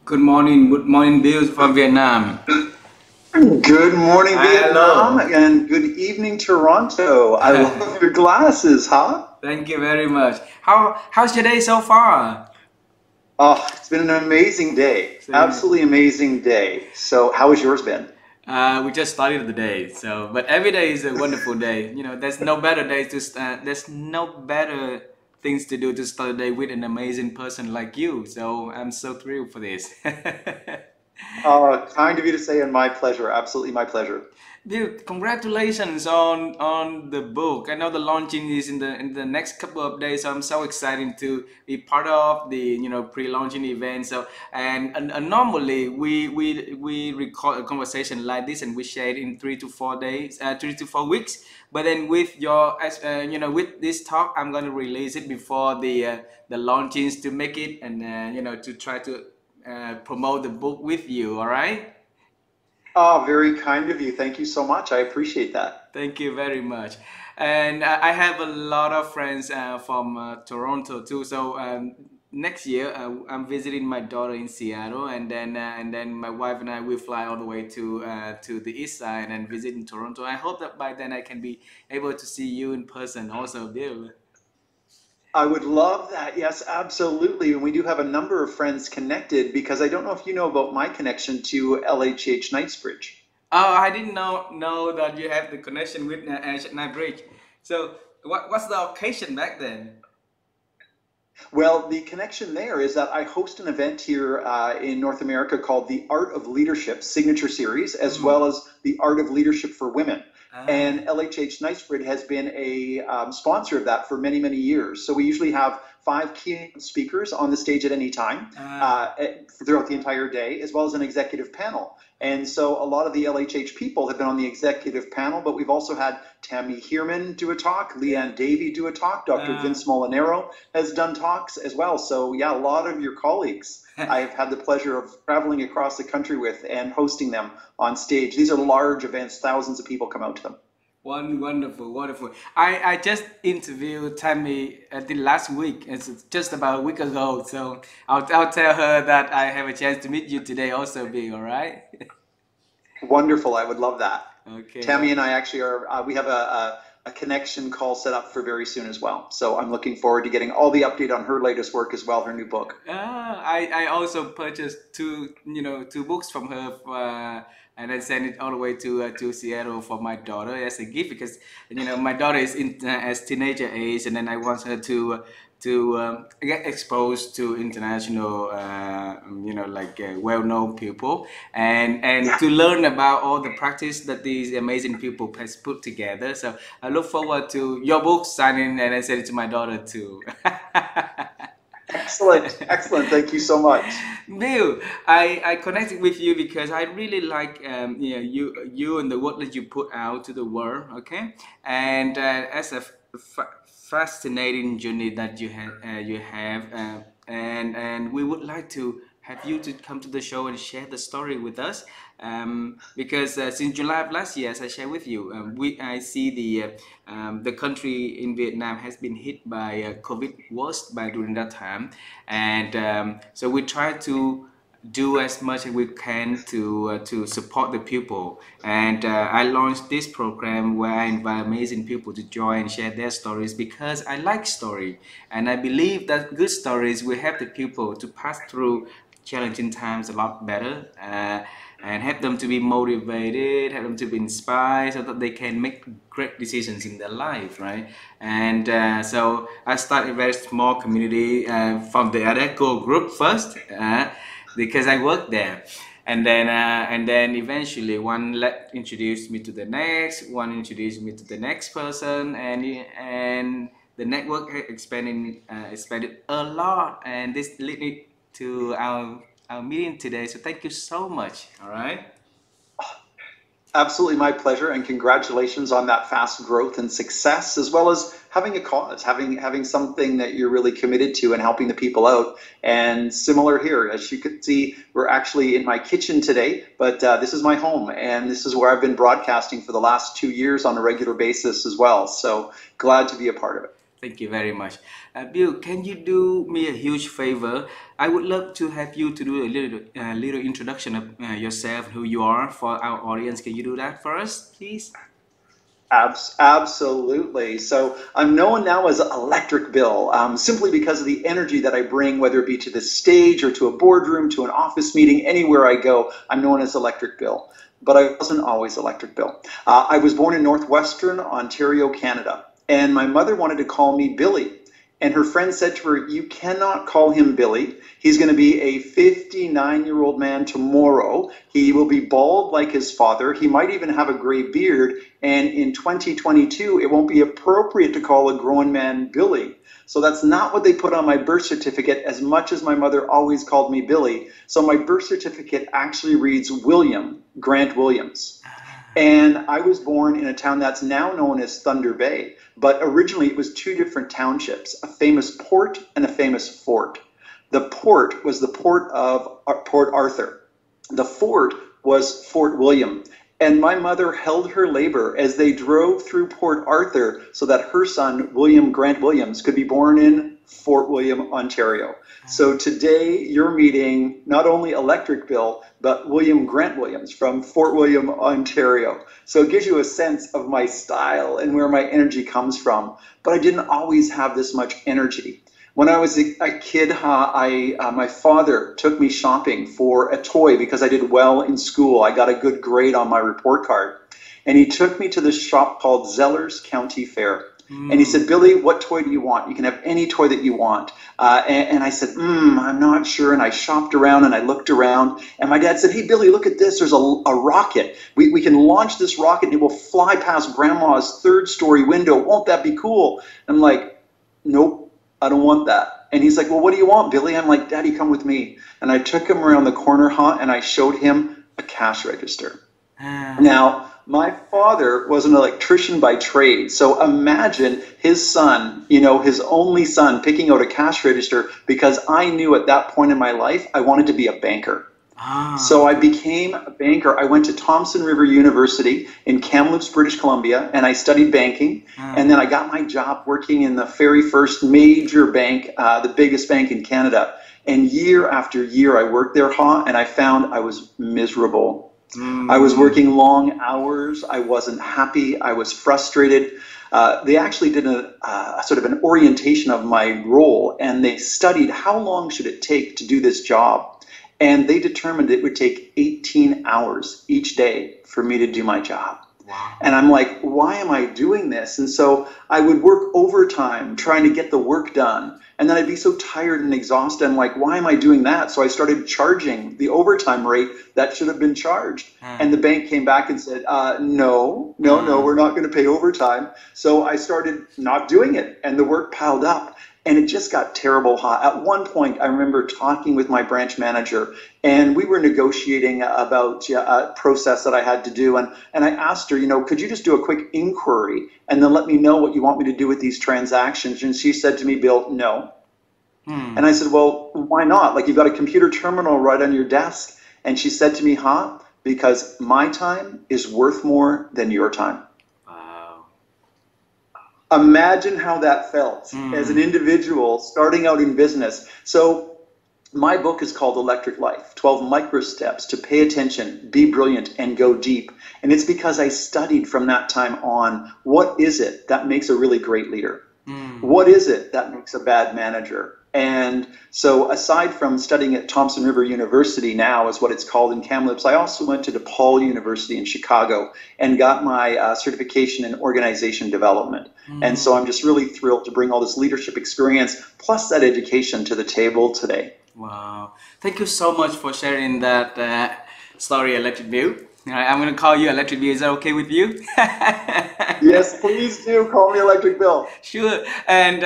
Good morning, Bill from Vietnam. Good morning, Vietnam, Hello. and good evening, Toronto. I love your glasses, huh? Thank you very much. How's your day so far? Oh, it's been an amazing day. Same. Absolutely amazing day. So, how has yours been? We just started the day, so but every day is a wonderful day. You know, there's no better day to start. There's no better things to do to start the day with an amazing person like you. So I'm so thrilled for this. Kind of you to say, and my pleasure. Absolutely my pleasure. Dude, congratulations on the book. I know the launching is in the next couple of days, so I'm so excited to be part of the pre-launching event. So and normally we record a conversation like this and we share it in 3 to 4 days, 3 to 4 weeks. But then with with this talk, I'm gonna release it before the launchings to make it and to try to promote the book with you. All right. Very kind of you. Thank you so much. I appreciate that. Thank you very much. And I have a lot of friends from Toronto too. So next year I'm visiting my daughter in Seattle, and then my wife and I will fly all the way to the east side and visit in Toronto. I hope that by then I can be able to see you in person also, Bill. I would love that. Yes, absolutely. And we do have a number of friends connected because I don't know if you know about my connection to LHH Knightsbridge. Oh, I didn't know that you have the connection with Night Bridge. So what's the occasion back then? Well, the connection there is that I host an event here in North America called the Art of Leadership Signature Series, as Mm. well as the Art of Leadership for Women. Ah. And LHH Knightsbridge has been a sponsor of that for many, many years. So we usually have five keynote speakers on the stage at any time Ah. throughout the entire day, as well as an executive panel. And so a lot of the LHH people have been on the executive panel, but we've also had Tammy Hierman do a talk, Leanne Davey do a talk, Dr. Ah. Vince Molinaro has done talks as well. So yeah, a lot of your colleagues I have had the pleasure of traveling across the country with and hosting them on stage. These are large events, thousands of people come out to them. Wonderful, wonderful. I just interviewed Tammy the last week. It's just about a week ago. So I'll tell her that I have a chance to meet you today also, Big, all right? Wonderful. I would love that. Okay. Tammy and I actually are, we have a connection call set up for very soon as well. So I'm looking forward to getting all the update on her latest work as well, her new book. I also purchased two books from her, and I sent it all the way to Seattle for my daughter as a gift because my daughter is in as teenager age, and then I want her to get exposed to international like well-known people and Yeah. to learn about all the practice that these amazing people has put together. So I look forward to your book signing, and I send it to my daughter too. Excellent. Excellent. Thank you so much. Bill, I connected with you because I really like you and the work that you put out to the world. Okay, and as a fascinating journey that you have, and we would like to have you to come to the show and share the story with us. Because since July of last year, as I shared with you, we I see the country in Vietnam has been hit by COVID worst by during that time, and so we try to do as much as we can to support the people. And I launched this program where I invite amazing people to join and share their stories because I like story, and I believe that good stories will help the people to pass through challenging times a lot better. And help them to be motivated, help them to be inspired so that they can make great decisions in their life, right? And so I started a very small community from the Adeco group first because I worked there. And then eventually one let introduced me to the next, one introduced me to the next person, and the network expanded a lot, and this led me to our meeting today. So thank you so much. All right. Absolutely my pleasure, and congratulations on that fast growth and success, as well as having a cause, having something that you're really committed to and helping the people out. And similar here, as you can see, we're actually in my kitchen today, but this is my home, and this is where I've been broadcasting for the last 2 years on a regular basis as well. So glad to be a part of it. Thank you very much. Bill, can you do me a huge favor? I would love to have you to do a little introduction of yourself, who you are for our audience. Can you do that for us, please? Absolutely. So I'm known now as Electric Bill, simply because of the energy that I bring, whether it be to the stage or to a boardroom, to an office meeting, anywhere I go, I'm known as Electric Bill. But I wasn't always Electric Bill. I was born in northwestern Ontario, Canada, and my mother wanted to call me Billy. And her friend said to her, "You cannot call him Billy. He's going to be a 59-year-old man tomorrow. He will be bald like his father. He might even have a gray beard. And in 2022, it won't be appropriate to call a grown man Billy." So that's not what they put on my birth certificate, as much as my mother always called me Billy. So my birth certificate actually reads William Grant Williams. And I was born in a town that's now known as Thunder Bay, but originally it was two different townships, a famous port and a famous fort. The port was the port of Port Arthur. The fort was Fort William. And my mother held her labor as they drove through Port Arthur so that her son, William Grant Williams, could be born in Fort William, Ontario. So today you're meeting not only Electric Bill, but William Grant Williams from Fort William, Ontario. So it gives you a sense of my style and where my energy comes from. But I didn't always have this much energy. When I was a kid, my father took me shopping for a toy because I did well in school. I got a good grade on my report card. And he took me to this shop called Zeller's County Fair. And he said, "Billy, what toy do you want? You can have any toy that you want." And I said, "I'm not sure." And I shopped around and I looked around. And my dad said, "Hey, Billy, look at this. There's a rocket. We can launch this rocket and it will fly past Grandma's third-story window. Won't that be cool?" I'm like, "Nope, I don't want that." And he's like, "Well, what do you want, Billy?" I'm like, "Daddy, come with me." And I took him around the corner, and I showed him a cash register. Now, my father was an electrician by trade. So imagine his son, his only son, picking out a cash register because I knew at that point in my life I wanted to be a banker. So I became a banker. I went to Thompson River University in Kamloops, British Columbia, and I studied banking. And then I got my job working in the very first major bank, the biggest bank in Canada. And year after year I worked there, and I found I was miserable. I was working long hours. I wasn't happy. I was frustrated. They actually did a sort of an orientation of my role, and they studied how long should it take to do this job. And they determined it would take 18 hours each day for me to do my job. Wow. And I'm like, why am I doing this? And so I would work overtime trying to get the work done. And then I'd be so tired and exhausted. I'm like, why am I doing that? So I started charging the overtime rate that should have been charged. And the bank came back and said, no, we're not going to pay overtime. So I started not doing it, and the work piled up. And it just got terrible hot. At one point, I remember talking with my branch manager, and we were negotiating about a process that I had to do. And I asked her, could you just do a quick inquiry and then let me know what you want me to do with these transactions? And she said to me, "Bill, no." And I said, "Well, why not? Like, you've got a computer terminal right on your desk." And she said to me, "Because my time is worth more than your time." Imagine how that felt as an individual starting out in business. So my book is called Electric Life, 12 Micro Steps to Pay Attention, Be Brilliant, and Go Deep. And it's because I studied from that time on, what is it that makes a really great leader? What is it that makes a bad manager? And so aside from studying at Thompson River University now, is what it's called in Kamloops, I also went to DePaul University in Chicago and got my certification in organization development. And so I'm just really thrilled to bring all this leadership experience plus that education to the table today. Wow. Thank you so much for sharing that story, Electric Bill. I'm going to call you Electric Bill. Is that okay with you? Yes, please do. Call me Electric Bill. Sure. And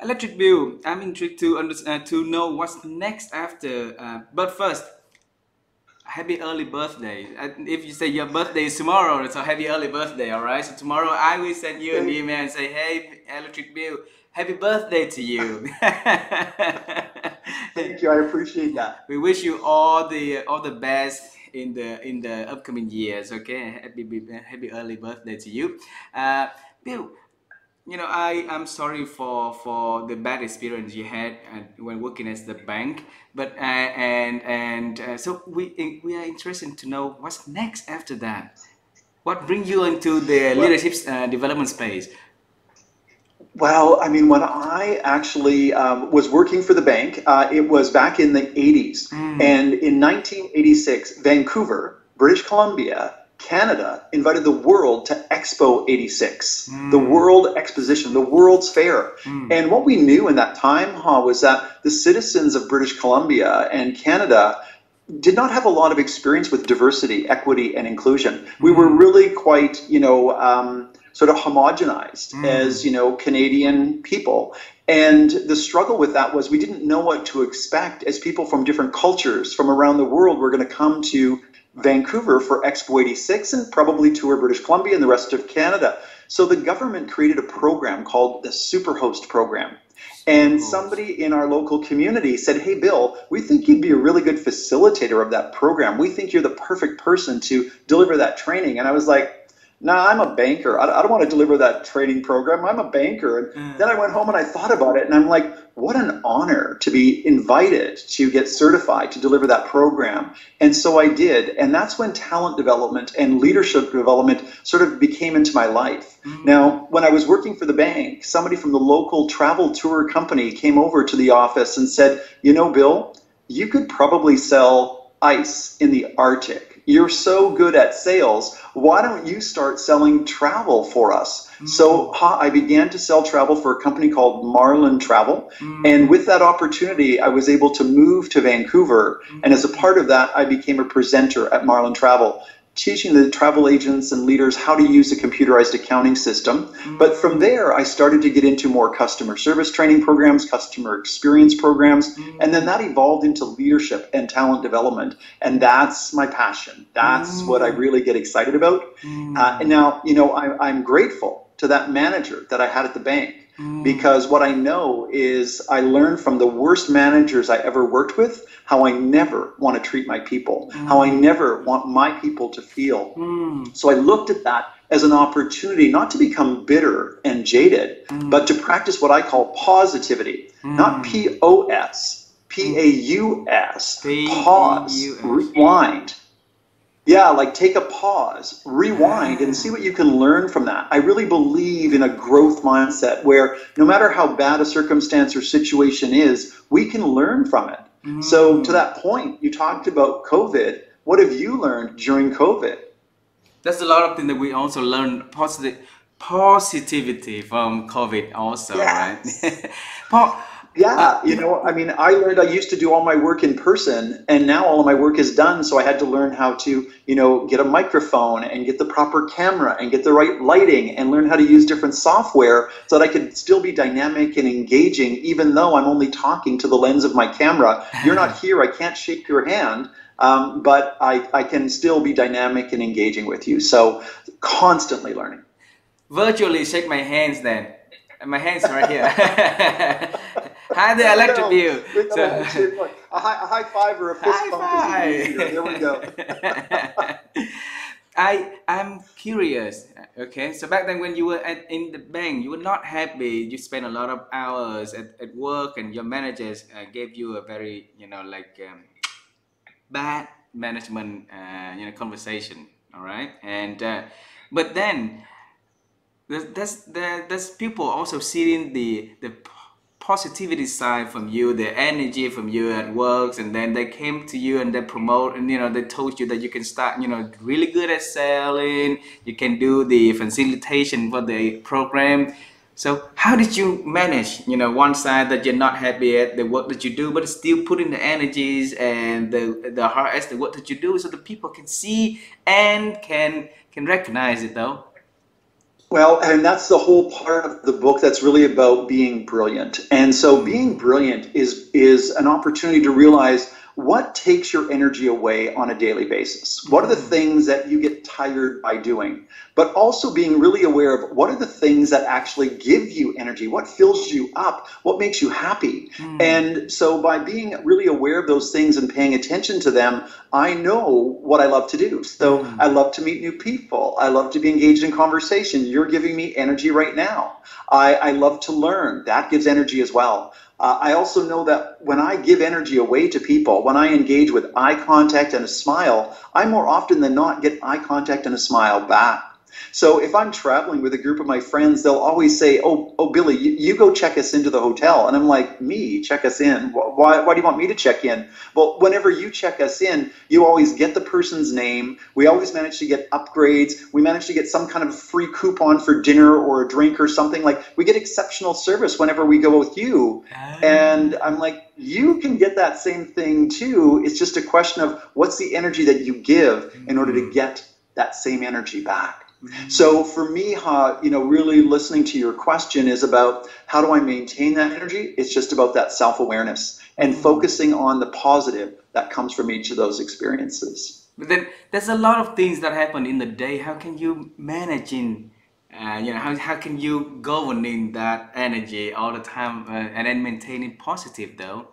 Electric Bill, I'm intrigued to know what's next after. But first, happy early birthday. If you say your birthday is tomorrow, so happy early birthday, all right? So tomorrow I will send you an email and say, "Hey, Electric Bill, happy birthday to you." Thank you. I appreciate that. We wish you all the best in the upcoming years. Okay, happy early birthday to you, Bill. I am sorry for the bad experience you had when working as the bank, but so we are interested to know what's next after that. What brings you into the Well, leadership development space? Well, I mean, when I actually was working for the bank, it was back in the 80s. Mm, And in 1986, Vancouver, British Columbia, Canada invited the world to Expo 86, the mm, World Exposition, the World's Fair. mm, And what we knew in that time, was that the citizens of British Columbia and Canada did not have a lot of experience with diversity, equity, and inclusion. We were mm, really quite, sort of homogenized as, mm, Canadian people. And the struggle with that was we didn't know what to expect as people from different cultures from around the world were going to come to Vancouver for Expo 86 and probably tour British Columbia and the rest of Canada. So the government created a program called the Superhost Program. And Superhost. somebody in our local community said, "Hey, Bill, we think you'd be a really good facilitator of that program. We think you're the perfect person to deliver that training." And I was like, "Nah, I'm a banker. I don't want to deliver that training program. I'm a banker." And then I went home and I thought about it and I'm like, what an honor to be invited to get certified to deliver that program. And so I did. And that's when talent development and leadership development sort of became into my life. Mm, Now, when I was working for the bank, somebody from the local travel tour company came over to the office and said, "Bill, you could probably sell ice in the Arctic. You're so good at sales. Why don't you start selling travel for us?" So mm, I began to sell travel for a company called Marlin Travel. And mm, with that opportunity, I was able to move to Vancouver. And as a mm, part of that, I became a presenter at Marlin Travel, teaching the travel agents and leaders how to use a computerized accounting system. But from mm, there, I started to get into more customer service training programs, customer experience programs, and then mm, that evolved into leadership and talent development. And that's my passion. That's what I mm, really get excited about. And mm, now, I'm grateful to that manager that I had at the bank mm, because what I know is I learned from the worst managers I ever worked with how I never want to treat my people, how I mm, never want my people to feel. mm, So I looked at that as an opportunity not to become bitter and jaded, but to mm, practice what I call positivity, not mm, POS, mm. PAUS, pause, PEUS. rewind. Yeah, like take a pause, rewind, and see Ah. what you can learn from that. I really believe in a growth mindset where no matter how bad a circumstance or situation is, we can learn from it. So, to Mm. that point, you talked about COVID. What have you learned during COVID? That's a lot of things that we also learn positivity from COVID also, right? Yes. Paul, Yeah, you know, I mean, I learned I used to do all my work in person, and now all of my work is done. So I had to learn how to, get a microphone and get the proper camera and get the right lighting and learn how to use different software so that I could still be dynamic and engaging, even though I'm only talking to the lens of my camera. You're not here, I can't shake your hand, but I can still be dynamic and engaging with you. So constantly learning. virtually shake my hands then. My hands right here. Hi there, There I we like to go. view. We got So, a handshake, like a high five or a fist high bump is even easier. There we go. five. I'm curious. Okay, so back then when you were in the bank, you were not happy. You spent a lot of hours at work, and your managers gave you a very bad management conversation. All right, and but then there's people also seeing the positivity side from you, the energy from you at works, and then they came to you and they promote, and they told you that you can start really good at selling, you can do the facilitation for the program. So how did you manage, one side that you're not happy at the work that you do, but still put in the energies and the heart as the work that you do, so the people can see and can recognize it though. Well, and that's the whole part of the book that's really about being brilliant. And so being Mm. brilliant is an opportunity to realize what takes your energy away on a daily basis? What are the things that you get tired by doing? But also being really aware of what are the things that actually give you energy? What fills you up? What makes you happy? And so by being really aware of those things and paying attention to them, I know what I love to do. So I love to meet new people. I love to be engaged in conversation. You're giving me energy right now. I love to learn. That gives energy as well. I also know that when I give energy away to people, when I engage with eye contact and a smile, I more often than not get eye contact and a smile back. So if I'm traveling with a group of my friends, they'll always say, oh Billy, you go check us into the hotel. And I'm like, me, check us in? Why do you want me to check in? Well, whenever you check us in, you always get the person's name. We always manage to get upgrades. We manage to get some kind of free coupon for dinner or a drink or something. Like, we get exceptional service whenever we go with you. And I'm like, you can get that same thing too. It's just a question of what's the energy that you give in order to get that same energy back. So for me, really listening to your question is about how do I maintain that energy? It's just about that self-awareness and focusing on the positive that comes from each of those experiences. But then there's a lot of things that happen in the day. How can you manage how can you govern that energy all the time and then maintain it positive though?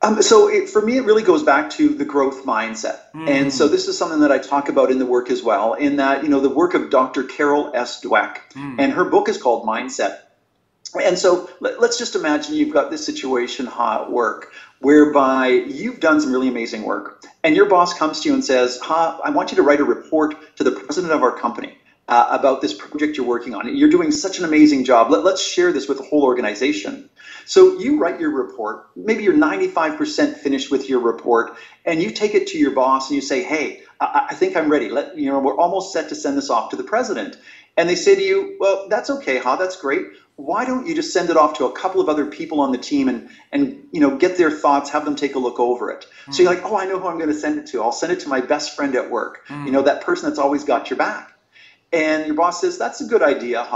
For me, it really goes back to the growth mindset. And so this is something that I talk about in the work as well, in that, the work of Dr. Carol S. Dweck, and her book is called Mindset. And so let's just imagine you've got this situation at work whereby you've done some really amazing work and your boss comes to you and says, I want you to write a report to the president of our company about this project you're working on. You're doing such an amazing job. Let's share this with the whole organization. So you write your report, maybe you're 95% finished with your report, and you take it to your boss and you say, hey, I think I'm ready. We're almost set to send this off to the president. And they say to you, well, that's okay, that's great. Why don't you just send it off to a couple of other people on the team and get their thoughts, have them take a look over it. So you're like, I know who I'm going to send it to. I'll send it to my best friend at work, that person that's always got your back. And your boss says, that's a good idea,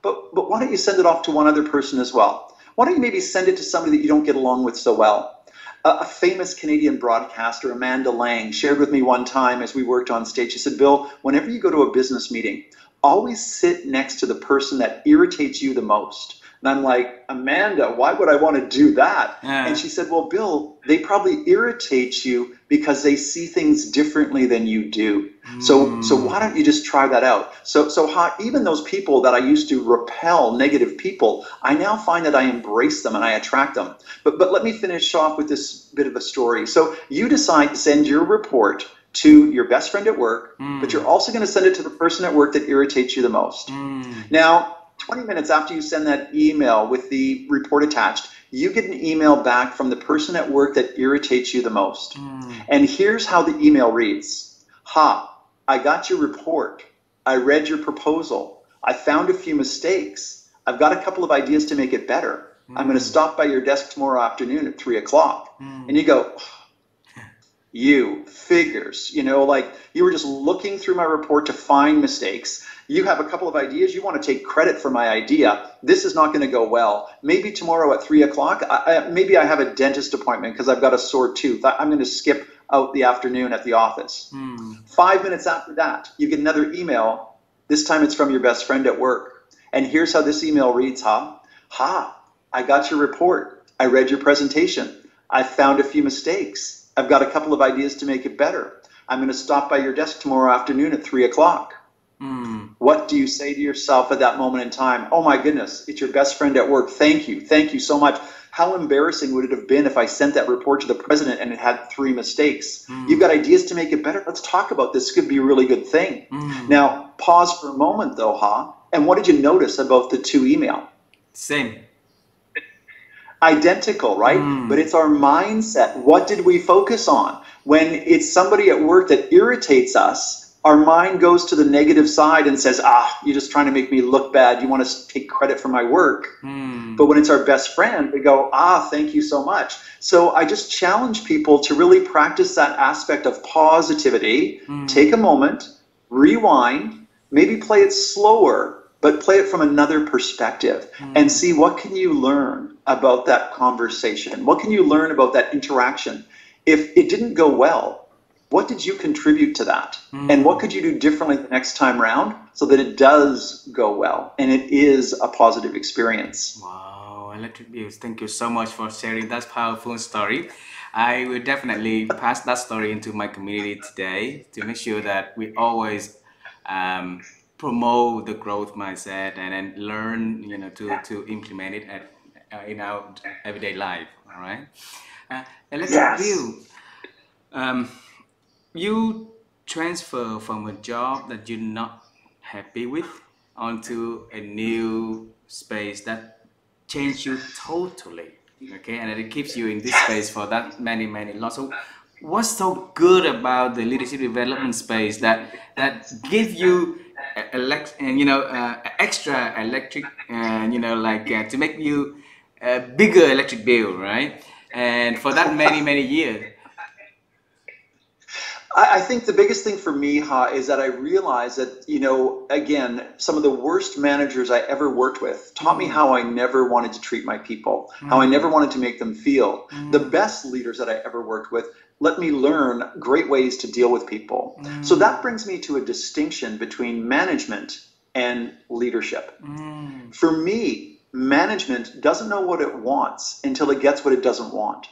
but why don't you send it off to one other person as well? Why don't you maybe send it to somebody that you don't get along with so well? A famous Canadian broadcaster, Amanda Lang, shared with me one time as we worked on stage. She said, Bill, whenever you go to a business meeting, always sit next to the person that irritates you the most. And I'm like, Amanda, why would I want to do that? And she said, well, Bill, they probably irritate you because they see things differently than you do. So why don't you just try that out? So even those people that I used to repel, negative people, I now find that I embrace them and I attract them. But let me finish off with this bit of a story. So you decide to send your report to your best friend at work, but you're also going to send it to the person at work that irritates you the most. Now, 20 minutes after you send that email with the report attached, you get an email back from the person at work that irritates you the most. And here's how the email reads. I got your report. I read your proposal. I found a few mistakes. I've got a couple of ideas to make it better. I'm going to stop by your desk tomorrow afternoon at 3 o'clock. And you go, you figures, like you were just looking through my report to find mistakes. You have a couple of ideas. You want to take credit for my idea. This is not going to go well. Maybe tomorrow at 3 o'clock, maybe I have a dentist appointment because I've got a sore tooth. I'm going to skip out the afternoon at the office. 5 minutes after that, you get another email. This time it's from your best friend at work. And here's how this email reads, I got your report. I read your presentation. I found a few mistakes. I've got a couple of ideas to make it better. I'm going to stop by your desk tomorrow afternoon at 3 o'clock. What do you say to yourself at that moment in time? Oh my goodness, it's your best friend at work. Thank you. Thank you so much. How embarrassing would it have been if I sent that report to the president and it had 3 mistakes? You've got ideas to make it better? Let's talk about this. This could be a really good thing. Now, pause for a moment though, and what did you notice about the 2 email? Same. Identical, right? But it's our mindset. What did we focus on? When it's somebody at work that irritates us, our mind goes to the negative side and says, you're just trying to make me look bad. You want to take credit for my work. But when it's our best friend, we go, thank you so much. So I just challenge people to really practice that aspect of positivity. Take a moment, rewind, maybe play it slower, but play it from another perspective and see what can you learn about that conversation? What can you learn about that interaction? If it didn't go well, what did you contribute to that? And what could you do differently the next time around so that it does go well and it is a positive experience? Wow, electric views. Thank you so much for sharing that powerful story. I will definitely pass that story into my community today to make sure that we always promote the growth mindset and then learn, to implement it in our everyday life. All right. Electric Yes. view. Um, you transfer from a job that you're not happy with onto a new space that changed you totally. Okay, and it keeps you in this space for that many lots. So what's so good about the leadership development space that give you extra electric and to make you a bigger electric bill, right? And for that many years. I think the biggest thing for me, is that I realized that, again, some of the worst managers I ever worked with taught me how I never wanted to treat my people, how I never wanted to make them feel. The best leaders that I ever worked with let me learn great ways to deal with people. So that brings me to a distinction between management and leadership. For me, management doesn't know what it wants until it gets what it doesn't want.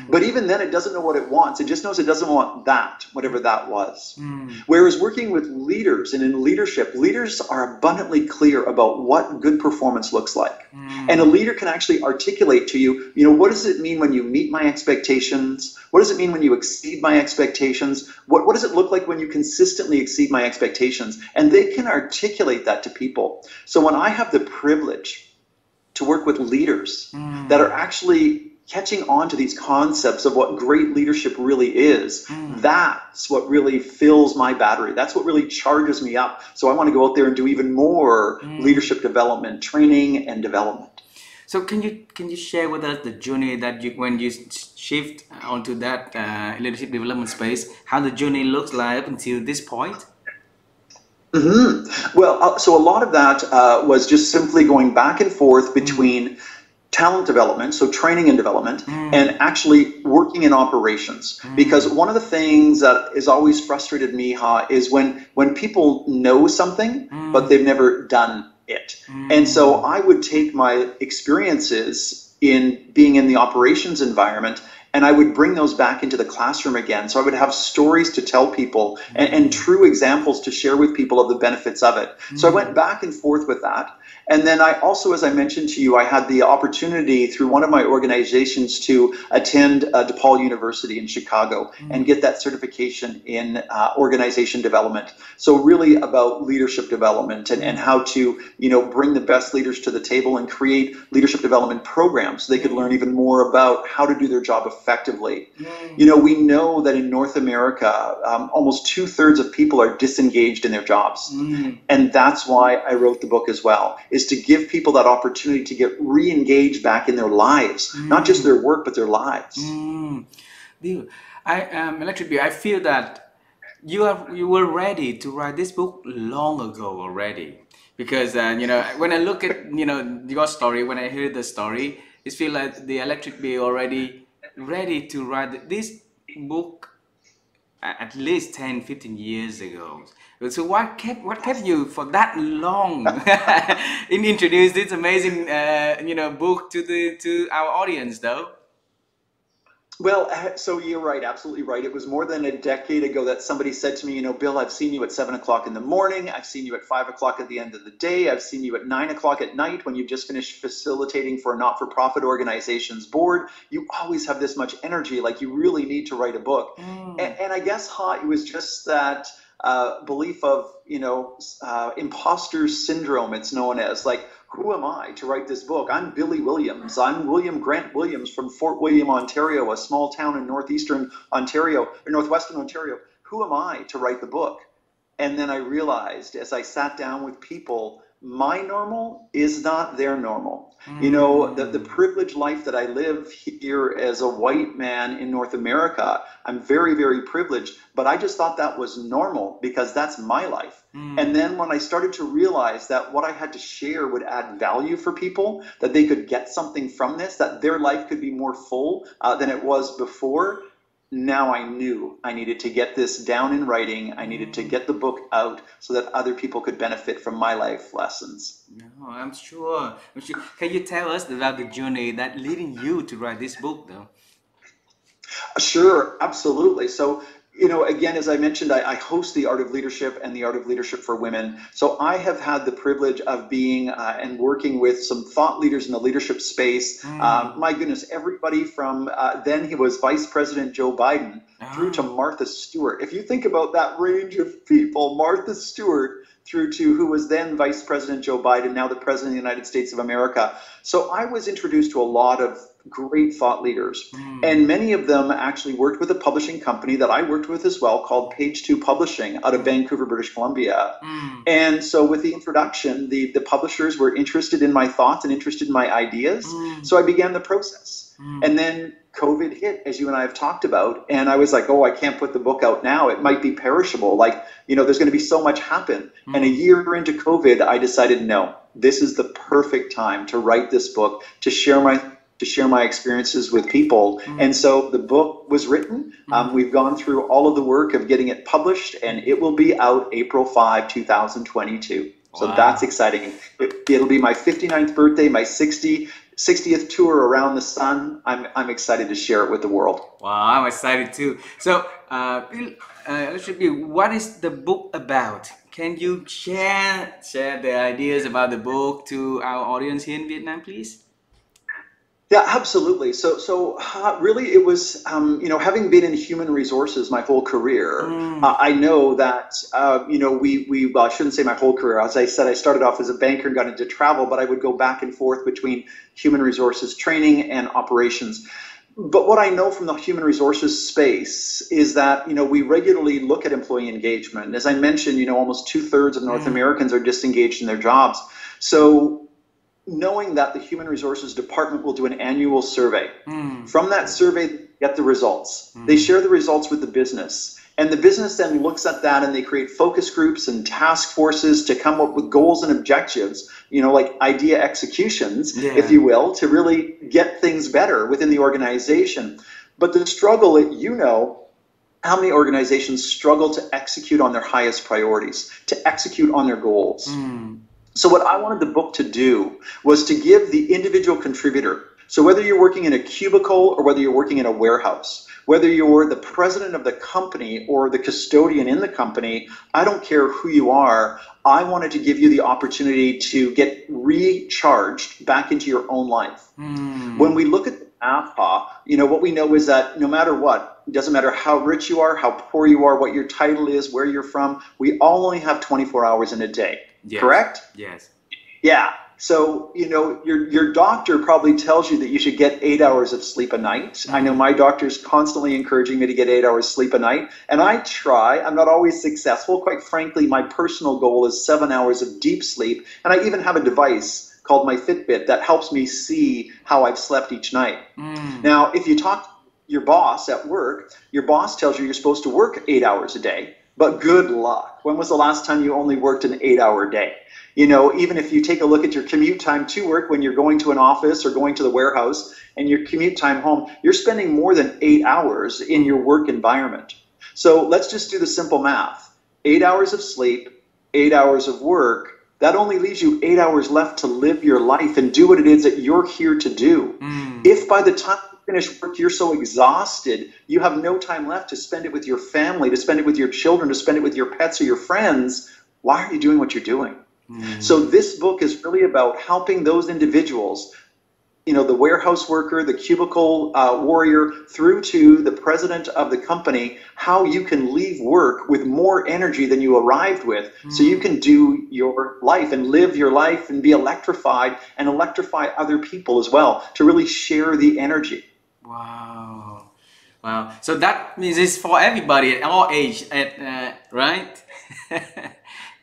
But even then, it doesn't know what it wants. It just knows it doesn't want that, whatever that was. Whereas working with leaders and in leadership, leaders are abundantly clear about what good performance looks like. And a leader can actually articulate to you, what does it mean when you meet my expectations? What does it mean when you exceed my expectations? What does it look like when you consistently exceed my expectations? And they can articulate that to people. So when I have the privilege to work with leaders that are actually catching on to these concepts of what great leadership really is, that's what really fills my battery. That's what really charges me up. So I want to go out there and do even more leadership development, training and development. So can you share with us the journey that when you shift onto that leadership development space, how the journey looks like up until this point? Well, so a lot of that was just simply going back and forth between talent development, so training and development, and actually working in operations. Because one of the things that has always frustrated me, is when people know something, but they've never done it. And so I would take my experiences in being in the operations environment and I would bring those back into the classroom again. So I would have stories to tell people and true examples to share with people of the benefits of it. So I went back and forth with that. And then I also, as I mentioned to you, I had the opportunity through one of my organizations to attend DePaul University in Chicago and get that certification in organization development. So really about leadership development and how to, bring the best leaders to the table and create leadership development programs so they could learn even more about how to do their job effectively. We know that in North America, almost 2/3 of people are disengaged in their jobs. And that's why I wrote the book as well, is to give people that opportunity to get re-engaged back in their lives, not just their work, but their lives. I feel that you were ready to write this book long ago already, because when I look at your story, when I hear the story, it feels like the electric bee already ready to write this book at least 10-15 years ago. So what kept you for that long in introduce this amazing book to our audience though? Well, so you're right, absolutely right. It was more than a decade ago that somebody said to me, Bill, I've seen you at 7 o'clock in the morning. I've seen you at 5 o'clock at the end of the day. I've seen you at 9 o'clock at night when you've just finished facilitating for a not-for-profit organization's board. You always have this much energy, like you really need to write a book. And I guess, it was just that belief of, imposter syndrome, it's known as. Like, who am I to write this book? I'm Billy Williams. I'm William Grant Williams from Fort William, Ontario, a small town in northwestern Ontario. Who am I to write the book? And then I realized as I sat down with people my normal is not their normal. You know, the Mm. privileged life that I live here as a white man in North America, I'm very, very privileged, but I just thought that was normal because that's my life. And Mm. then when I started to realize that what I had to share would add value for people, that they could get something from this, that their life could be more full than it was before, now I knew I needed to get this down in writing. I needed to Mm. get the book out so that other people could benefit from my life lessons. No, I'm sure. I'm sure. Can you tell us about the journey that leading you to write this book, though? Sure, absolutely. So, you know, again, as I mentioned, I host the Art of Leadership and the Art of Leadership for Women. So I have had the privilege of being and working with some thought leaders in the leadership space. Mm. My goodness, everybody from then he was Vice President Joe Biden through to Oh. Martha Stewart. If you think about that range of people, Martha Stewart through to who was then Vice President Joe Biden, now the President of the United States of America. So I was introduced to a lot of great thought leaders. And Mm. many of them actually worked with a publishing company that I worked with as well called Page Two Publishing out of Mm. Vancouver, British Columbia. Mm. And so with the introduction, the publishers were interested in my thoughts and interested in my ideas. Mm. So I began the process. Mm. And then COVID hit, as you and I have talked about. And I was like, oh, I can't put the book out now. It might be perishable. Like, you know, there's going to be so much happen. And a Mm. year into COVID, I decided, no, this is the perfect time to write this book, to share my experiences with people. And Mm. so the book was written. Mm. We've gone through all of the work of getting it published, and it will be out April 5, 2022. So that's Wow. exciting. It'll be my 59th birthday, my 60th tour around the sun. I'm excited to share it with the world. Wow, I'm excited too. So, should be, what is the book about? Can you share the ideas about the book to our audience here in Vietnam, please? Yeah, absolutely. Really, it was you know, having been in human resources my whole career, Mm. I know that you know, we well, I shouldn't say my whole career. As I said, I started off as a banker and got into travel, but I would go back and forth between human resources training and operations. But what I know from the human resources space is that, you know, we regularly look at employee engagement. As I mentioned, you know, almost 2/3 of North Mm. Americans are disengaged in their jobs. So knowing that the human resources department will do an annual survey. Mm. From that survey, they get the results. They Mm. share the results with the business. And the business then looks at that and they create focus groups and task forces to come up with goals and objectives, you know, like idea executions, if Yeah. you will, to really get things better within the organization. But the struggle, you know, how many organizations struggle to execute on their highest priorities, to execute on their goals. Mm. So what I wanted the book to do was to give the individual contributor, so whether you're working in a cubicle or whether you're working in a warehouse, whether you're the president of the company or the custodian in the company, I don't care who you are, I wanted to give you the opportunity to get recharged back into your own life. When Mm. we look at the APA, you know, what we know is that no matter what, it doesn't matter how rich you are, how poor you are, what your title is, where you're from, we all only have 24 hours in a day. Yes. Correct? Yes. Yeah. So, you know, your doctor probably tells you that you should get 8 hours of sleep a night. I know Mm. my doctor's constantly encouraging me to get 8 hours sleep a night, and I try. I'm not always successful. Quite frankly, my personal goal is 7 hours of deep sleep, and I even have a device called my Fitbit that helps me see how I've slept each night. Mm. Now, if you talk to your boss at work, your boss tells you you're supposed to work 8 hours a day, but good luck. When was the last time you only worked an 8 hour day? You know, even if you take a look at your commute time to work when you're going to an office or going to the warehouse and your commute time home, you're spending more than 8 hours in your work environment. So let's just do the simple math. 8 hours of sleep, 8 hours of work, that only leaves you 8 hours left to live your life and do what it is that you're here to do. Mm. If by the time you finish work, you're so exhausted, you have no time left to spend it with your family, to spend it with your children, to spend it with your pets or your friends, why are you doing what you're doing? So Mm. this book is really about helping those individuals, you know, the warehouse worker, the cubicle warrior, through to the president of the company, how you can leave work with more energy than you arrived with, so you Mm. can do your life and live your life and be electrified and electrify other people as well, to really share the energy. Wow. Wow. So that means it's for everybody at all age, at right?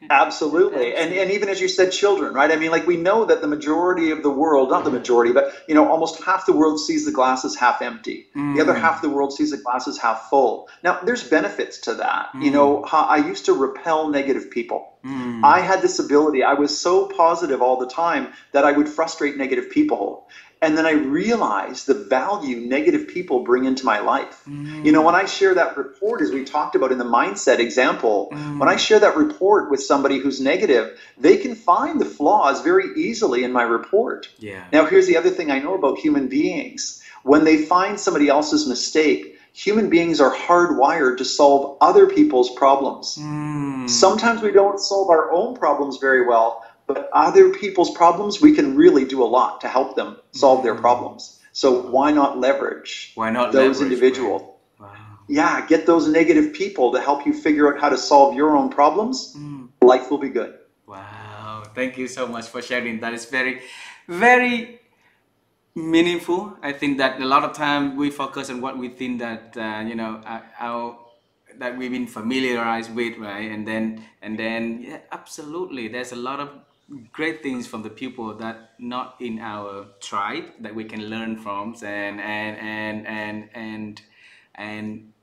Absolutely. And even as you said, children, right? I mean, like we know that the majority of the world, not the majority, but almost half the world sees the glass as half empty. The other half of the world sees the glass as half full. Now, there's benefits to that. I used to repel negative people. I had this ability. I was so positive all the time that I would frustrate negative people. And then I realized the value negative people bring into my life. When I share that report, as we talked about in the mindset example, when I share that report with somebody who's negative, they can find the flaws very easily in my report. Yeah. Now, here's the other thing I know about human beings. When they find somebody else's mistake, human beings are hardwired to solve other people's problems. Sometimes we don't solve our own problems very well, but other people's problems, we can really do a lot to help them solve their problems. So why not leverage those individuals? Right? Wow. Yeah, get those negative people to help you figure out how to solve your own problems. Life will be good. Wow. Thank you so much for sharing. That is very, very meaningful. I think that a lot of time we focus on what we think that our that we've been familiarized with, right? And then yeah, absolutely, there's a lot of great things from the people that not in our tribe that we can learn from, and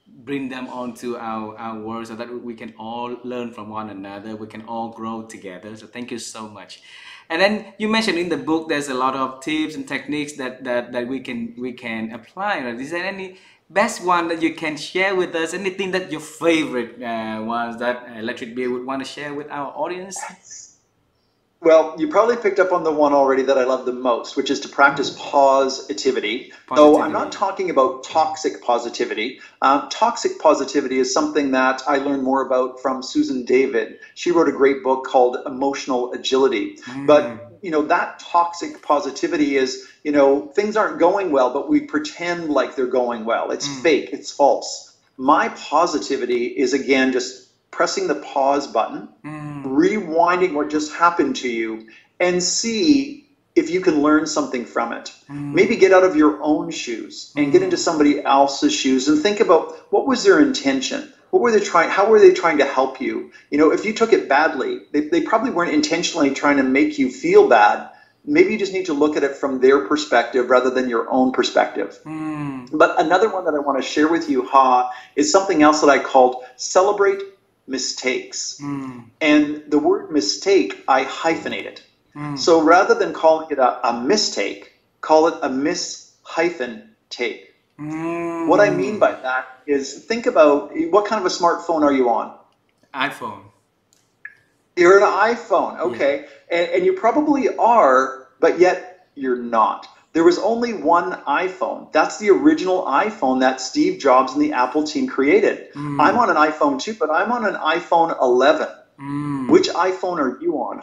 bring them onto our world so that we can all learn from one another, we can all grow together. So thank you so much. And then you mentioned in the book there's a lot of tips and techniques that we can apply. Right? Is there any best one that you can share with us? Anything that your favorite ones that Electric Beer would want to share with our audience? Well, you probably picked up on the one already that I love the most, which is to practice positivity. So I'm not talking about toxic positivity. Toxic positivity is something that I learned more about from Susan David. She wrote a great book called Emotional Agility. But, that toxic positivity is, things aren't going well, but we pretend like they're going well. It's fake. It's false. My positivity is, again, just pressing the pause button, rewinding what just happened to you, and see if you can learn something from it. Maybe get out of your own shoes and get into somebody else's shoes and think about what was their intention. How were they trying to help you? If you took it badly, they probably weren't intentionally trying to make you feel bad. Maybe you just need to look at it from their perspective rather than your own perspective. But another one that I want to share with you, is something else that I called celebrate mistakes. And the word mistake, I hyphenate it. So rather than calling it a mistake, call it a mis-take. What I mean by that is think about what kind of a smartphone are you on? iPhone. You're an iPhone, okay. Yeah. And you probably are, but yet you're not. There was only one iPhone. That's the original iPhone that Steve Jobs and the Apple team created. I'm on an iPhone too, but I'm on an iPhone 11. Which iPhone are you on,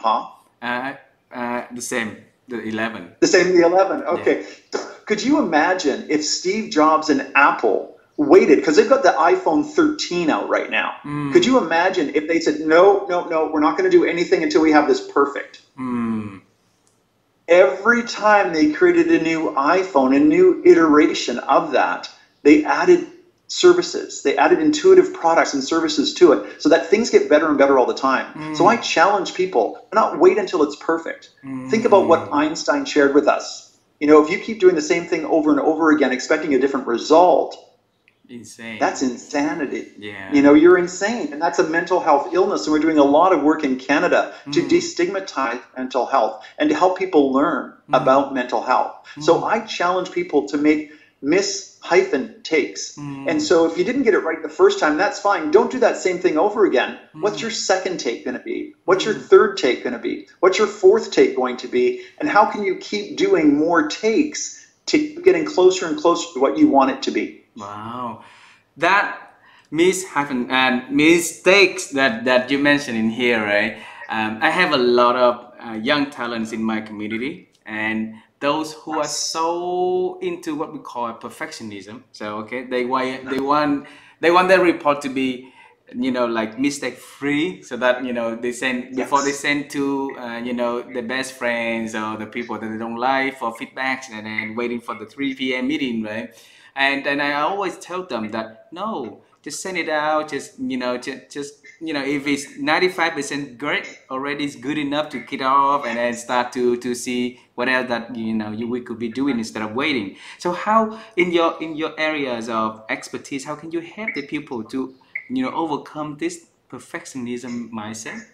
The same, the 11. The same, the 11, okay. Yeah. Could you imagine if Steve Jobs and Apple waited, because they've got the iPhone 13 out right now. Could you imagine if they said, no, we're not going to do anything until we have this perfect? Every time they created a new iPhone, a new iteration of that, they added services. They added intuitive products and services to it so that things get better and better all the time. So I challenge people to not wait until it's perfect. Think about what Einstein shared with us. If you keep doing the same thing over and over again, expecting a different result, insane. That's insanity. Yeah. You're insane. And that's a mental health illness. And we're doing a lot of work in Canada to destigmatize mental health and to help people learn about mental health. So I challenge people to make mis-takes. And so if you didn't get it right the first time, that's fine. Don't do that same thing over again. What's your second take going to be? What's your third take going to be? What's your fourth take going to be? And how can you keep doing more takes to getting closer and closer to what you want it to be? Wow, that mistakes that you mentioned in here, right? I have a lot of young talents in my community, and those who are so into what we call perfectionism. So okay, they want their report to be like mistake free, so that they send before they send to the best friends or the people that they don't like for feedbacks, and then waiting for the 3 p.m. meeting, right? And I always tell them that no, just send it out. Just if it's 95% great already, is good enough to kick off and then start to see what else that we could be doing instead of waiting. So how in your areas of expertise, how can you help the people to overcome this perfectionism mindset?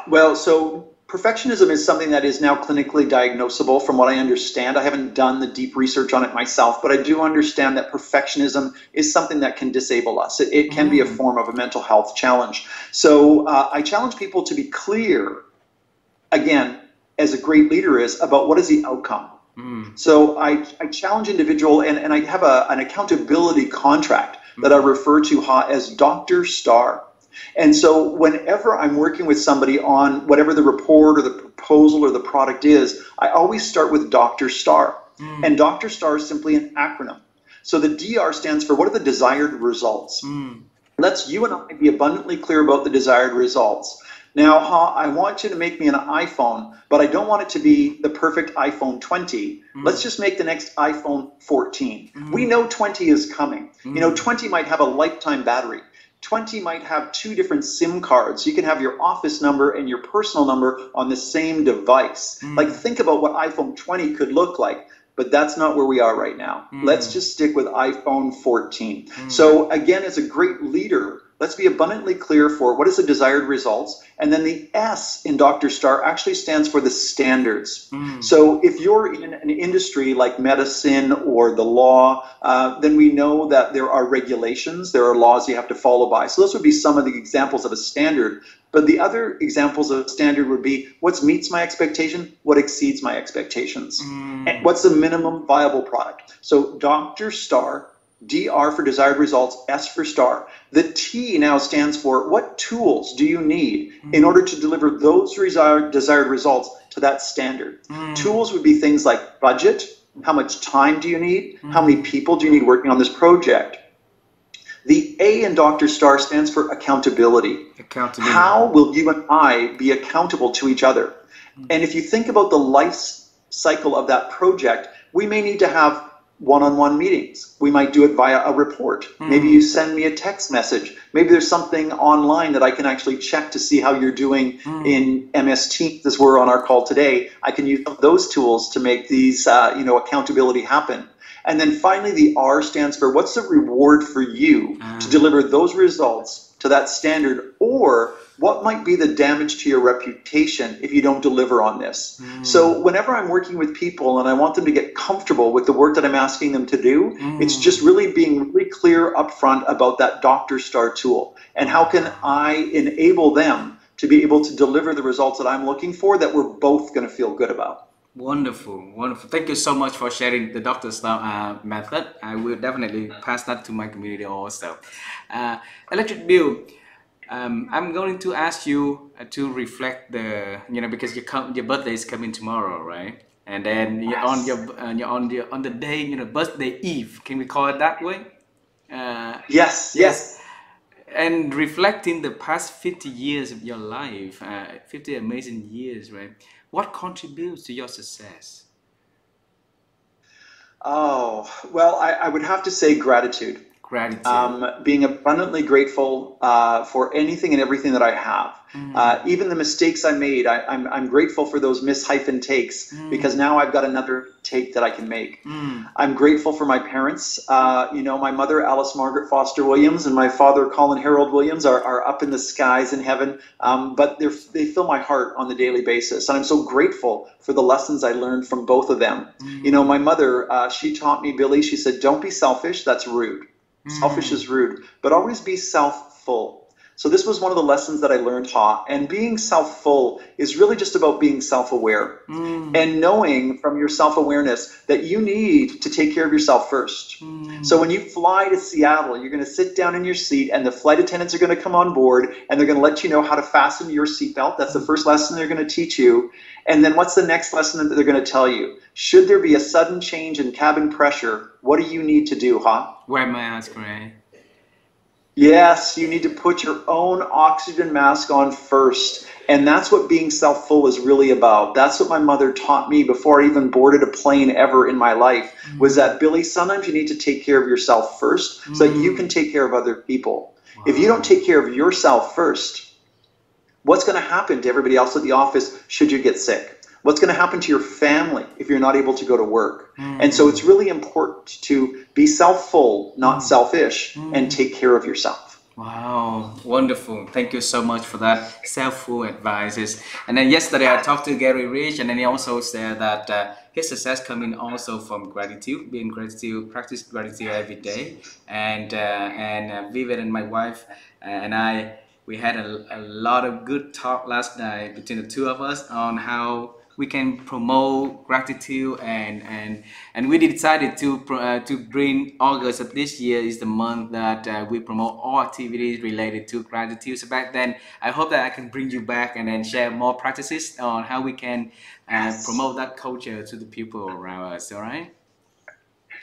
Well, so perfectionism is something that is now clinically diagnosable from what I understand. I haven't done the deep research on it myself, but I do understand that perfectionism is something that can disable us. It can be a form of a mental health challenge. So I challenge people to be clear, again, as a great leader is, about what is the outcome. So I challenge individual, and I have an accountability contract that I refer to as Dr. Star. And so whenever I'm working with somebody on whatever the report or the proposal or the product is, I always start with Dr. Star. And Dr. Star is simply an acronym. So the DR stands for what are the desired results? Let's you and I be abundantly clear about the desired results. Now, I want you to make me an iPhone, but I don't want it to be the perfect iPhone 20. Let's just make the next iPhone 14. We know 20 is coming. 20 might have a lifetime battery. 20 might have 2 different SIM cards. You can have your office number and your personal number on the same device. Like, think about what iPhone 20 could look like. But that's not where we are right now. Let's just stick with iPhone 14. So again, as a great leader, let's be abundantly clear for what is the desired results. And then the S in Dr. Star actually stands for the standards. So if you're in an industry like medicine or the law, then we know that there are regulations, there are laws you have to follow by. So those would be some of the examples of a standard. But the other examples of standard would be what meets my expectation, what exceeds my expectations, and what's the minimum viable product. So Dr. Star, DR for desired results, S for star. The T now stands for what tools do you need in order to deliver those desired results to that standard. Tools would be things like budget, how much time do you need, how many people do you need working on this project. The A in Dr. Star stands for accountability. How will you and I be accountable to each other? And if you think about the life cycle of that project, we may need to have one-on-one meetings. We might do it via a report. Maybe you send me a text message. Maybe there's something online that I can actually check to see how you're doing in MS Teams as we're on our call today. I can use those tools to make these accountability happen. And then finally, the R stands for what's the reward for you to deliver those results to that standard, or what might be the damage to your reputation if you don't deliver on this. So whenever I'm working with people and I want them to get comfortable with the work that I'm asking them to do, it's just really being really clear upfront about that Dr. Star tool. And how can I enable them to be able to deliver the results that I'm looking for that we're both going to feel good about. Wonderful, wonderful. Thank you so much for sharing the Dr. Star method. I will definitely pass that to my community also. Electric Bill, I'm going to ask you to reflect because your birthday is coming tomorrow, right? And then you're on the day, birthday eve. Can we call it that way? Yes. And reflecting the past 50 years of your life, 50 amazing years, right? What contributes to your success? Oh, well, I would have to say gratitude. Being abundantly grateful for anything and everything that I have. Even the mistakes I made, I'm grateful for those takes because now I've got another take that I can make. I'm grateful for my parents. My mother, Alice Margaret Foster Williams, and my father, Colin Harold Williams, are up in the skies in heaven, but they fill my heart on the daily basis. And I'm so grateful for the lessons I learned from both of them. My mother, she taught me, Billy, she said, don't be selfish, that's rude. Selfish is rude, but always be self-full. So this was one of the lessons that I learned, and being self-full is really just about being self-aware and knowing from your self-awareness that you need to take care of yourself first. So when you fly to Seattle, you're going to sit down in your seat and the flight attendants are going to come on board and they're going to let you know how to fasten your seatbelt. That's the first lesson they're going to teach you. And then what's the next lesson that they're going to tell you? Should there be a sudden change in cabin pressure, what do you need to do, Wear my mask, right? Yes, you need to put your own oxygen mask on first. And that's what being self-full is really about. That's what my mother taught me before I even boarded a plane ever in my life, was that, Billy, sometimes you need to take care of yourself first so that you can take care of other people. If you don't Wow. take care of yourself first, what's going to happen to everybody else at the office should you get sick? What's going to happen to your family if you're not able to go to work? And so it's really important to be self-full, not selfish, and take care of yourself. Wow, wonderful. Thank you so much for that self-full advices. And then yesterday I talked to Gary Rich, and then he also said that his success coming also from gratitude, being gratitude, practice gratitude every day. And Vivian and my wife and I, we had a lot of good talk last night between the two of us on how we can promote gratitude, and we decided to bring August of this year is the month that we promote all activities related to gratitude. So back then, I hope that I can bring you back and then share more practices on how we can Yes. promote that culture to the people around us. All right?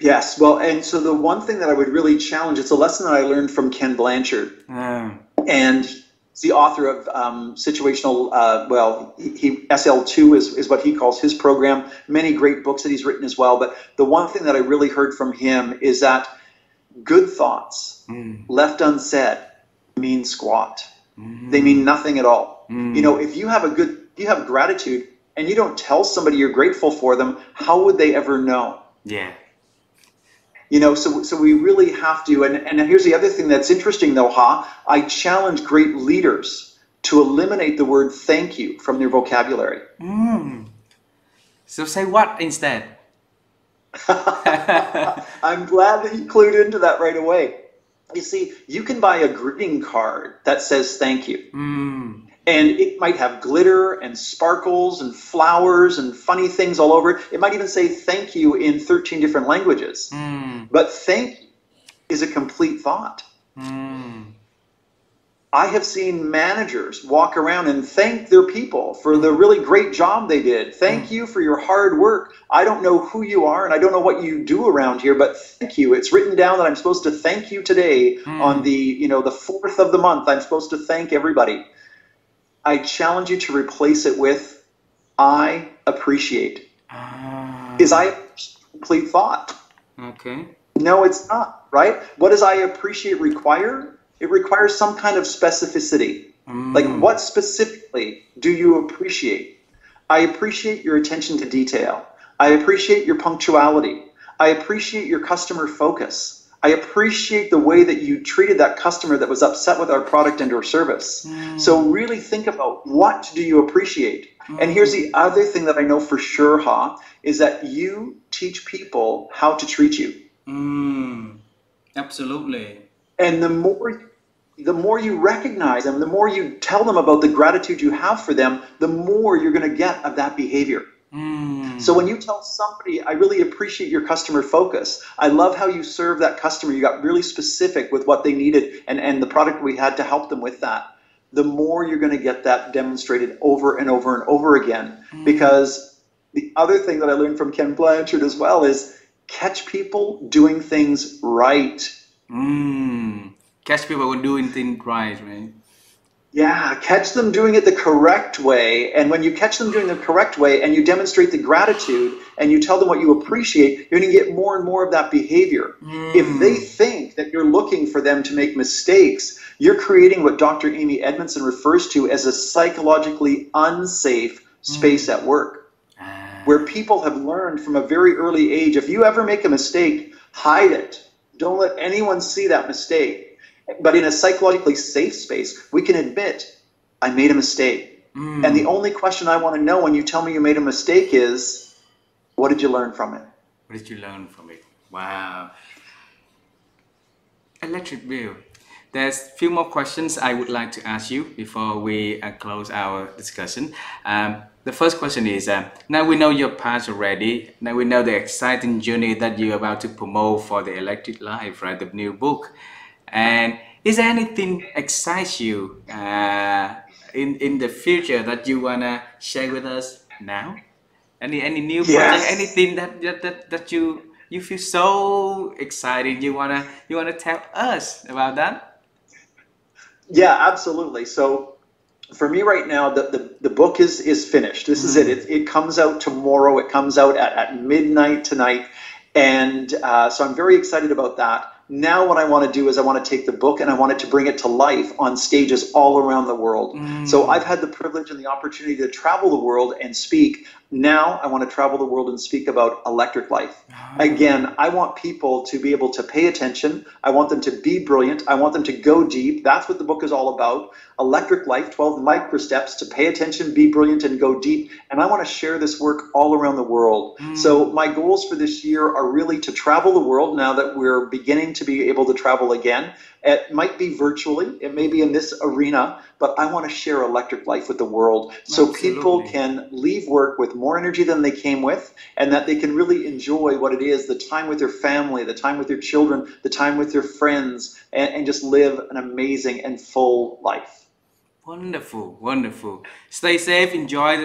Yes. Well, and so the one thing that I would really challenge, it's a lesson that I learned from Ken Blanchard. And he's the author of situational, SL2 is what he calls his program. Many great books that he's written as well. But the one thing that I really heard from him is that good thoughts left unsaid mean squat. They mean nothing at all. You know, if you have gratitude and you don't tell somebody you're grateful for them, how would they ever know? Yeah. You know, so we really have to, and here's the other thing that's interesting though, I challenge great leaders to eliminate the word thank you from their vocabulary. So say what instead? I'm glad that you clued into that right away. You see, you can buy a greeting card that says thank you. And it might have glitter and sparkles and flowers and funny things all over it. It might even say thank you in 13 different languages. But thank you is a complete thought. I have seen managers walk around and thank their people for the really great job they did. Thank you for your hard work. I don't know who you are and I don't know what you do around here, but thank you. It's written down that I'm supposed to thank you today on the 4th of the month. I'm supposed to thank everybody. I challenge you to replace it with I appreciate. Is I a complete thought? Okay. No, it's not, right? What does I appreciate require? It requires some kind of specificity. Like, what specifically do you appreciate? I appreciate your attention to detail. I appreciate your punctuality. I appreciate your customer focus. I appreciate the way that you treated that customer that was upset with our product and or service. So really think about, what do you appreciate? And here's the other thing that I know for sure, is that you teach people how to treat you. Absolutely. And the more you recognize them, the more you tell them about the gratitude you have for them, the more you're going to get of that behavior. So when you tell somebody, I really appreciate your customer focus, I love how you serve that customer, you got really specific with what they needed and the product we had to help them with that, the more you're going to get that demonstrated over and over and over again. Because the other thing that I learned from Ken Blanchard as well is catch people doing things right. Catch people doing things right, right? Yeah, catch them doing it the correct way. And when you catch them doing the correct way and you demonstrate the gratitude and you tell them what you appreciate, you're going to get more and more of that behavior. If they think that you're looking for them to make mistakes, you're creating what Dr. Amy Edmondson refers to as a psychologically unsafe space at work, where people have learned from a very early age, if you ever make a mistake, hide it. Don't let anyone see that mistake. But in a psychologically safe space, we can admit, I made a mistake. And the only question I want to know when you tell me you made a mistake is, what did you learn from it? What did you learn from it? Wow. Electric Bill. There's a few more questions I would like to ask you before we close our discussion. The first question is, now we know your past already. Now we know the exciting journey that you're about to promote for the Electric Life, right? The new book. And is there anything excites you in the future that you wanna share with us now? Any new project? Yes. Anything that you feel so excited? You wanna tell us about that? Yeah, absolutely. So for me right now, the book is finished. This is it. It comes out tomorrow. It comes out at midnight tonight. And so I'm very excited about that. Now what I want to do is I want to take the book and I wanted to bring it to life on stages all around the world. So I've had the privilege and the opportunity to travel the world and speak. Now I want to travel the world and speak about electric life. Again, I want people to be able to pay attention. I want them to be brilliant. I want them to go deep. That's what the book is all about. Electric Life, 12 micro steps to pay attention, be brilliant, and go deep. And I want to share this work all around the world. So my goals for this year are really to travel the world now that we're beginning to be able to travel again. It might be virtually, it may be in this arena, but I want to share electric life with the world so people can leave work with more energy than they came with, and that they can really enjoy what it is, the time with their family, the time with their children, the time with their friends, and just live an amazing and full life. Wonderful, wonderful. Stay safe, enjoy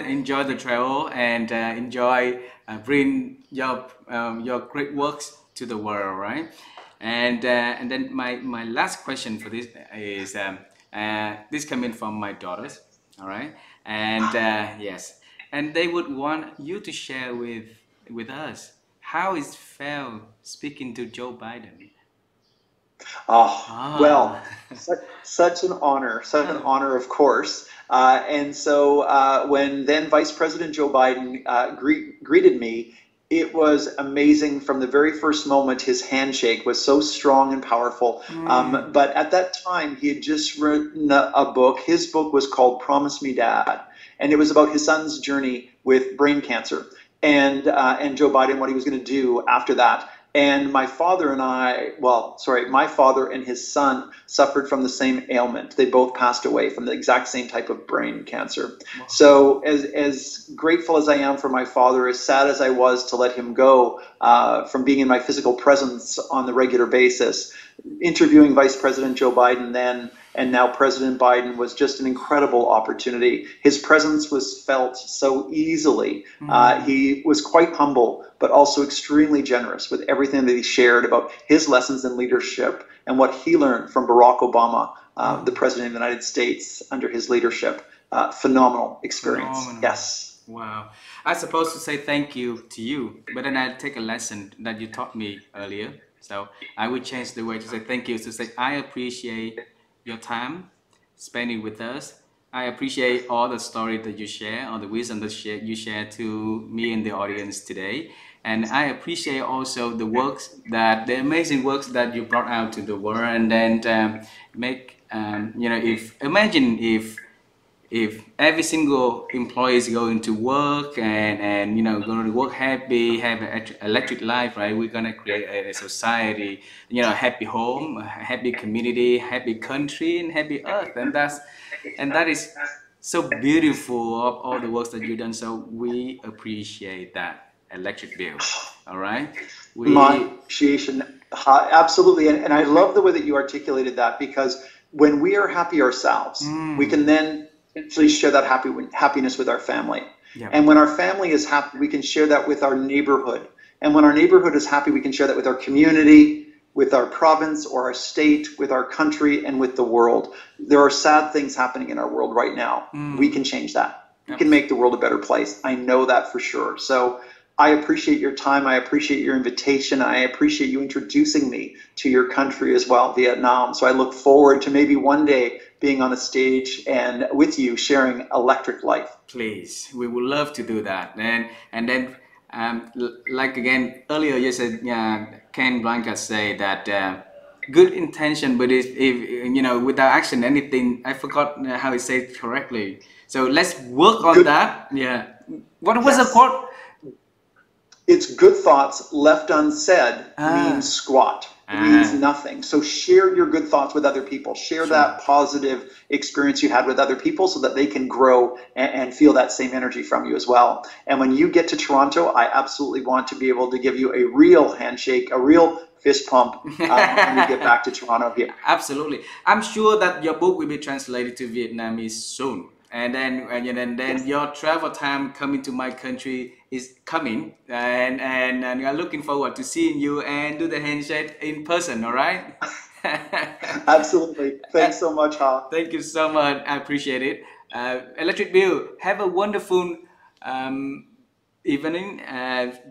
the travel, and enjoy bring your great works to the world, right? And then my last question for this is this coming from my daughters, all right? And yes, and they would want you to share with us how it felt speaking to Joe Biden. Oh, Ah, well, such such an honor, of course. And so when then Vice President Joe Biden greeted me, it was amazing from the very first moment. His handshake was so strong and powerful. But at that time, he had just written a book. His book was called Promise Me, Dad. And it was about his son's journey with brain cancer and Joe Biden, what he was going to do after that. And my father and my father and his son suffered from the same ailment. They both passed away from the exact same type of brain cancer. wow. So as grateful as I am for my father, as sad as I was to let him go from being in my physical presence on the regular basis, interviewing Vice President Joe Biden then and now President Biden was just an incredible opportunity. His presence was felt so easily. He was quite humble, but also extremely generous with everything that he shared about his lessons in leadership and what he learned from Barack Obama, the President of the United States, under his leadership. Phenomenal experience. Phenomenal. Yes. Wow. I supposed to say thank you to you, but then I take a lesson that you taught me earlier. So I would change the way to say thank you to say I appreciate your time spending with us. I appreciate all the story that you share, all the wisdom that you share to me and the audience today. And I appreciate also the amazing works that you brought out to the world, and then make if imagine if every single employee is going to work and going to work happy, have an electric life, right? We're gonna create a society, happy home, a happy community, happy country, and happy earth, and that is so beautiful of all the works that you've done. So we appreciate that electric bill. All right, My we. appreciation, absolutely. And I love the way that you articulated that, because when we are happy ourselves, we Mm, can then actually share that happiness with our family. yeah. And when our family is happy, we can share that with our neighborhood. And when our neighborhood is happy, we can share that with our community, with our province or our state, with our country, and with the world. There are sad things happening in our world right now. We Mm, can change that. We can abs- make the world a better place. I know that for sure. So I appreciate your time. I appreciate your invitation. I appreciate you introducing me to your country as well, Vietnam. So I look forward to maybe one day being on a stage and with you sharing electric life. Please, we would love to do that. And then, like again earlier, you said, yeah, Ken Blanca say that good intention, but if without action, anything. I forgot how he said it correctly. So let's work on Good, that. Yeah. What was the yes. quote? It's good thoughts left unsaid means Ah, squat. It means ah, nothing. So share your good thoughts with other people. Share sure. that positive experience you had with other people so that they can grow and feel that same energy from you as well. And when you get to Toronto, I absolutely want to be able to give you a real handshake, a real fist pump when we get back to Toronto here. Absolutely. I'm sure that your book will be translated to Vietnamese soon. And then Yes. your travel time coming to my country is coming, and we are looking forward to seeing you and do the handshake in person. All right. Absolutely. Uh, Thanks so much, Ha. Thank you so much. I appreciate it. Electric Bill, have a wonderful um, evening,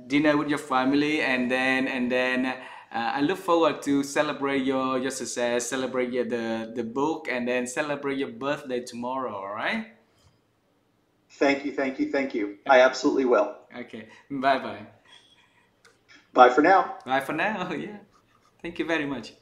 dinner with your family, and then I look forward to celebrate your success, celebrate the book, and then celebrate your birthday tomorrow. All right? Thank you, thank you, thank you. I absolutely will. Okay. Bye bye. Bye for now. Bye for now. Yeah. Thank you very much.